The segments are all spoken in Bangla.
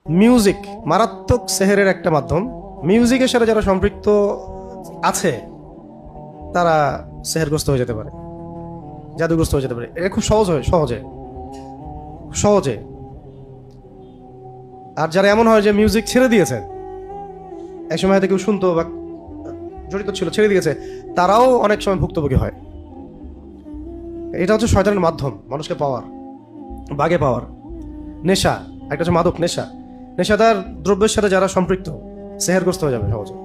মিউজিক মারাত্মক সেহেরের একটা মাধ্যম। মিউজিকের সাথে যারা সম্পৃক্ত আছে তারা সেহেরগ্রস্ত হয়ে যেতে পারে, জাদুগ্রস্ত হয়ে যেতে পারে। এটা খুব সহজে। আর যারা এমন হয় যে মিউজিক ছেড়ে দিয়েছে, একসময় হয়তো কেউ শুনতো বা জড়িত ছিল, ছেড়ে দিয়েছে, তারাও অনেক সময় ভুক্তভোগী হয়। এটা হচ্ছে শয়তানের মাধ্যম মানুষকে পাওয়ার, বাগে পাওয়ার। নেশা একটা হচ্ছে মাদক, নেশাদার দ্রব্যের সাথে যারা সম্পৃক্ত সেহেরগ্রস্ত হয়ে যাবে সহজে,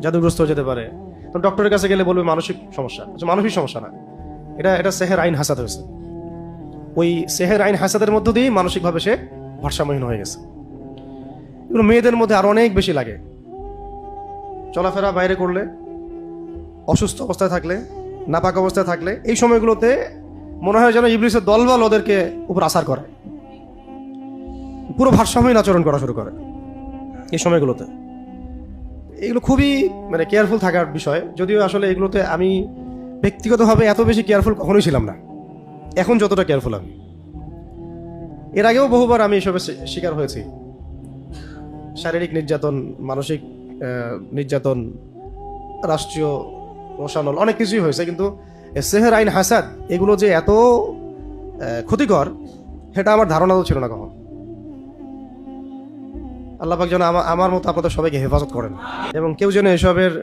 জাদুগ্রস্ত হয়ে যেতে পারে। তো ডক্টরের কাছে গেলে বলবে মানসিক সমস্যা, মানসিক সমস্যা না, এটা সেহের আইন হাসাদ হয়েছে। ওই সেহের আইন হাসাদের মধ্য দিয়েই মানসিকভাবে সে ভারসাম্যহীন হয়ে গেছে। এগুলো মেয়েদের মধ্যে আরো অনেক বেশি লাগে। চলাফেরা বাইরে করলে, অসুস্থ অবস্থায় থাকলে, নাপাক অবস্থায় থাকলে, এই সময়গুলোতে মনে হয় যেন ইবলিসের দলবল ওদেরকে উপর আসার করে, পুরো ভারসাম্যহীন আচরণ করা শুরু করে এই সময়গুলোতে। এগুলো খুবই কেয়ারফুল থাকার বিষয়। যদিও আসলে এগুলোতে আমি ব্যক্তিগতভাবে এত বেশি কেয়ারফুল কখনোই ছিলাম না, এখন যতটা কেয়ারফুল আমি। এর আগেও বহুবার আমি এসবের শিকার হয়েছি। শারীরিক নির্যাতন, মানসিক নির্যাতন, রাষ্ট্রীয় রোষানল, অনেক কিছুই হয়েছে। কিন্তু সেহের আইন হাসাদ এগুলো যে এত ক্ষতিকর, সেটা আমার ধারণাও ছিল না কখন। আল্লাহ পাক যেন আমার মতো আপনাদের সবাইকে হেফাজত করেন, এবং কেউ যেন এসবের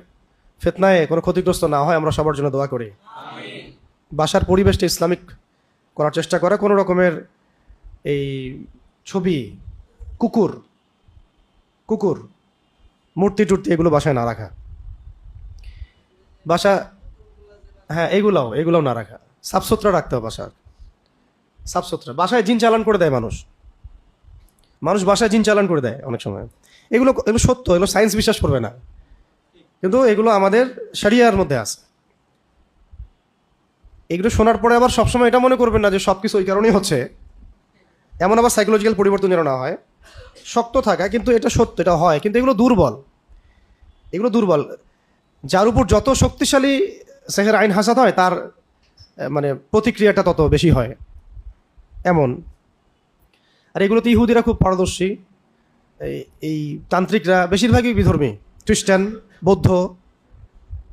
ফিতনায় কোনো ক্ষতিগ্রস্ত না হয়, আমরা সবার জন্য দোয়া করি। বাসার পরিবেশটা ইসলামিক করার চেষ্টা করা, কোনো রকমের এই ছবি, কুকুর, মূর্তি টুর্তি এগুলো বাসায় না রাখা। হ্যাঁ, এগুলাও না রাখা। সাফসুতরা রাখতে হবে সাফসুতরা। বাসায় জিন চালান করে দেয় মানুষ বাসায় জিন চালান করে দেয় অনেক সময়। এগুলো সত্য, এগুলো সায়েন্স বিশ্বাস করবে না, কিন্তু এগুলো আমাদের শরিয়ার মধ্যে আছে। এগুলো শোনার পরে আবার সবসময় এটা মনে করবেন না যে সবকিছু ওই কারণেই হচ্ছে, এমন আবার সাইকোলজিক্যাল পরিবর্তন যেন না হয়। শক্ত থাকা, কিন্তু এটা সত্য, এটা হয়, কিন্তু এগুলো দুর্বল। যার উপর যত শক্তিশালী সেহের আইন হাসাদ হয়, তার প্রতিক্রিয়াটা তত বেশি হয় এমন। আর এগুলোতে ইহুদিরা খুব পারদর্শী। এই তান্ত্রিকরা বেশিরভাগই বিধর্মী, খ্রিস্টান, বৌদ্ধ,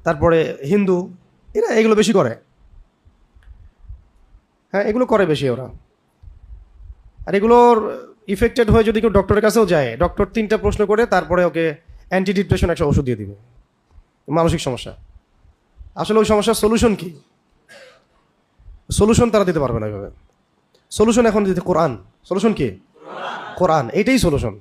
তারপরে হিন্দু, এরা এগুলো বেশি করে। হ্যাঁ, এগুলো করে বেশি ওরা। আর এগুলোর ইফেক্টেড হয়ে যদি কেউ ডক্টরের কাছেও যায়, ডক্টর 3টা প্রশ্ন করে তারপরে ওকে অ্যান্টি ডিপ্রেশন একটা ওষুধ দিয়ে দিবে। মানসিক সমস্যা, আসলে ওই সমস্যার সলিউশন কি? সলিউশন তারা দিতে পারবে না এইভাবে। সলিউশন এখন দিতে কোরআন। সলিউশন কি? কোরআন, এইটাই সলিউশন।